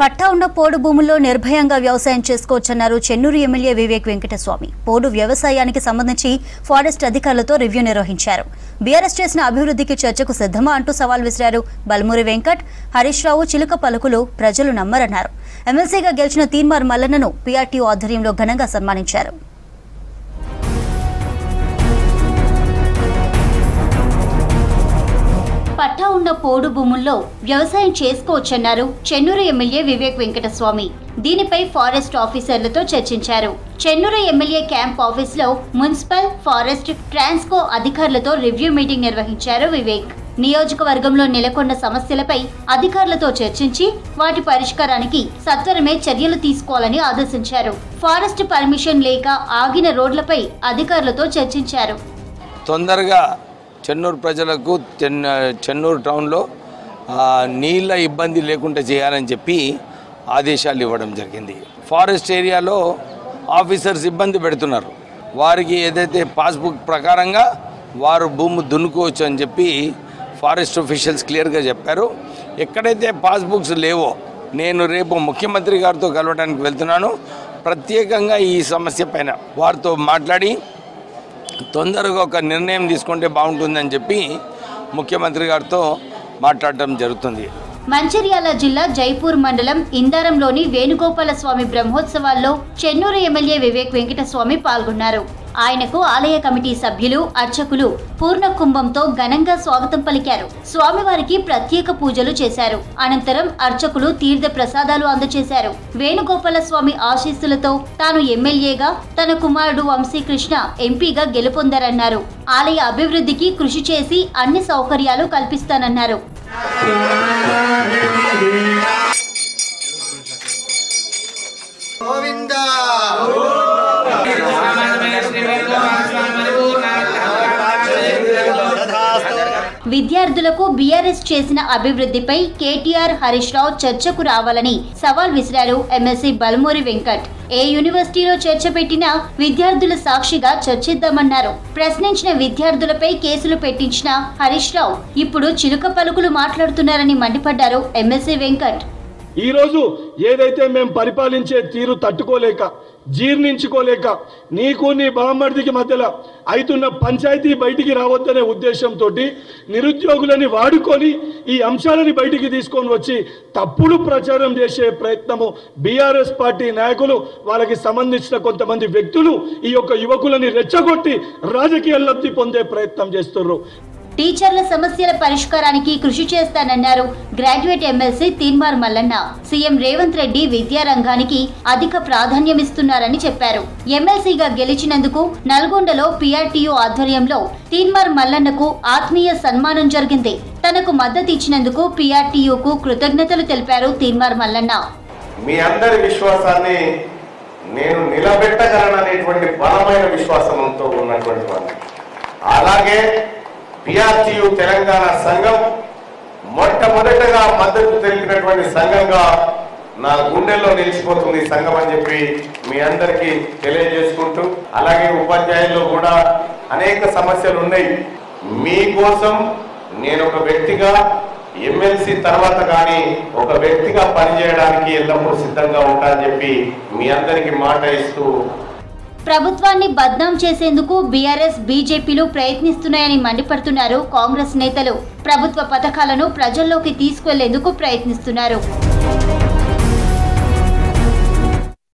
పట్టా ఉన్న పోడు భూముల్లో నిర్భయంగా వ్యవసాయం చేసుకోవచ్చన్నారు చెన్నూరు ఎమ్మెల్యే వివేక్ వెంకటస్వామి. పోడు వ్యవసాయానికి సంబంధించి ఫారెస్ట్ అధికారులతో రివ్యూ నిర్వహించారు. బీఆర్ఎస్ చేసిన అభివృద్ధికి చర్చకు సిద్ధమా అంటూ సవాల్ విసిరారు. బల్మూరి వెంకట్, హరీష్ రావు చిలుక పలుకులు ప్రజలు నమ్మరన్నారు. ఎమ్మెల్సీగా గెలిచిన తీన్మార్ మల్లన్నను పీఆర్టీఓ ఆధ్వర్యంలో ఘనంగా సన్మానించారు. పట్టా ఉన్న పోడు భూముల్లో వ్యవసాయం చేసుకోవచ్చన్నారు చెన్నూరు ఎమ్మెల్యే వివేక్ వెంకటస్వామి. దీనిపై ఫారెస్ట్ ఆఫీసర్లతో చర్చించారు. చెన్నూరు ఎమ్మెల్యే క్యాంప్ ఆఫీసులో మున్సిపల్, ఫారెస్ట్, ట్రాన్స్కో అధికారులతో రివ్యూ మీటింగ్ నిర్వహించారు వివేక్. నియోజకవర్గంలో నెలకొన్న సమస్యలపై అధికారులతో చర్చించి వాటి పరిష్కారానికి సత్వరమే చర్యలు తీసుకోవాలని ఆదేశించారు. ఫారెస్ట్ పర్మిషన్ లేక ఆగిన రోడ్లపై అధికారులతో చర్చించారు. తొందరగా చెన్నూరు ప్రజలకు చెన్నూరు టౌన్లో నీళ్ళ ఇబ్బంది లేకుండా చేయాలని చెప్పి ఆదేశాలు ఇవ్వడం జరిగింది. ఫారెస్ట్ ఏరియాలో ఆఫీసర్స్ ఇబ్బంది పెడుతున్నారు. వారికి ఏదైతే పాస్బుక్ ప్రకారంగా వారు భూమి దున్నుకోవచ్చు అని చెప్పి ఫారెస్ట్ ఆఫీషియల్స్ క్లియర్గా చెప్పారు. ఎక్కడైతే పాస్బుక్స్ లేవో నేను రేపు ముఖ్యమంత్రి గారితో కలవడానికి వెళ్తున్నాను. ప్రత్యేకంగా ఈ సమస్య పైన వారితో మాట్లాడి తొందరగా ఒక నిర్ణయం తీసుకుంటే బాగుంటుందని చెప్పి ముఖ్యమంత్రి గారితో మాట్లాడటం జరుగుతుంది. మంచిర్యాల జిల్లా జైపూర్ మండలం ఇందారంలోని వేణుగోపాల స్వామి బ్రహ్మోత్సవాల్లో చెన్నూరు ఎమ్మెల్యే వివేక్ వెంకటస్వామి పాల్గొన్నారు. ఆయనకు ఆలయ కమిటీ సభ్యులు, అర్చకులు పూర్ణ కుంభంతో ఘనంగా స్వాగతం పలికారు. స్వామివారికి ప్రత్యేక పూజలు చేశారు. అనంతరం అర్చకులు తీర్థ ప్రసాదాలు అందజేశారు. వేణుగోపాల స్వామి ఆశీస్సులతో తాను ఎమ్మెల్యేగా, తన కుమారుడు వంశీకృష్ణ ఎంపీగా గెలుపొందారన్నారు. ఆలయ అభివృద్ధికి కృషి చేసి అన్ని సౌకర్యాలు కల్పిస్తానన్నారు. విద్యార్థులకు బీఆర్ఎస్ చేసిన అభివృద్ధిపై కేటీఆర్, హరీష్ రావు చర్చకు రావాలని సవాల్ విసిరారు ఎమ్మెల్సీ బల్మూరి వెంకట్. ఏ యూనివర్సిటీలో చర్చ పెట్టినా విద్యార్థుల సాక్షిగా చర్చిద్దామన్నారు. ప్రశ్నించిన విద్యార్థులపై కేసులు పెట్టించిన హరీష్ రావు ఇప్పుడు చిలుక పలుకులు మాట్లాడుతున్నారని మండిపడ్డారు ఎమ్మెల్సీ వెంకట్. ఈ రోజు ఏదైతే మేము పరిపాలించే తీరు తట్టుకోలేక, జీర్ణించుకోలేక నీకు నీ బామ్మర్దికి మధ్యలో అవుతున్న పంచాయతీ బయటికి రావద్దనే ఉద్దేశంతో నిరుద్యోగులని వాడుకొని ఈ అంశాలని బయటికి తీసుకొని వచ్చి తప్పుడు ప్రచారం చేసే ప్రయత్నము బీఆర్ఎస్ పార్టీ నాయకులు, వాళ్ళకి సంబంధించిన కొంతమంది వ్యక్తులు ఈ యొక్క యువకులని రెచ్చగొట్టి రాజకీయ లబ్ధి పొందే ప్రయత్నం చేస్తున్నారు. టీచర్ల సమస్యల పరిష్కారానికి కృషి చేస్తానన్నారు graduate MLC Teenmar Mallanna. CM Revanth Reddy విద్యారంగానికి అధిక ప్రాధాన్యమిస్తున్నారని చెప్పారు. ఎమ్మెల్సీగా గెలిచినందుకు నల్గొండలో పీఆర్టీఓ ఆధ్వర్యంలో తీన్మార్ మల్లన్నకు ఆత్మీయ సన్మానం జరిగింది. తనకు మద్దతు ఇచ్చినందుకు పీఆర్టీఓకు కృతజ్ఞతలు తెలిపారు తీన్మార్ మల్లన్న. మీ అందరి విశ్వాసాన్ని నేను నిలబెట్టగలననేటువంటి బలమైన విశ్వాసంతో ఉన్నటువంటి వాడిని. అలాగే పీఆర్టీయూ తెలంగాణ సంఘం మొట్టమొదటగా మద్దతు తెలిపినటువంటి సంఘంగా నా గుండెల్లో నిలిచిపోతుంది సంఘం అని చెప్పి మీ అందరికీ తెలియజేసుకుంటూ, అలాగే ఉపాధ్యాయుల్లో కూడా అనేక సమస్యలు ఉన్నాయి. మీకోసం నేను ఒక వ్యక్తిగా, ఎమ్మెల్సీ తర్వాత కానీ ఒక వ్యక్తిగా పనిచేయడానికి ఎల్లప్పుడూ సిద్ధంగా ఉంటానని చెప్పి మీ అందరికీ మాట ఇస్తూ, ప్రభుత్వాన్ని బద్నాం చేసేందుకు బీఆర్ఎస్, బీజేపీలు ప్రయత్నిస్తున్నాయని మండిపడుతున్నారు కాంగ్రెస్ నేతలు. ప్రభుత్వ పథకాలను ప్రజల్లోకి తీసుకెళ్లేందుకు ప్రయత్నిస్తున్నారు.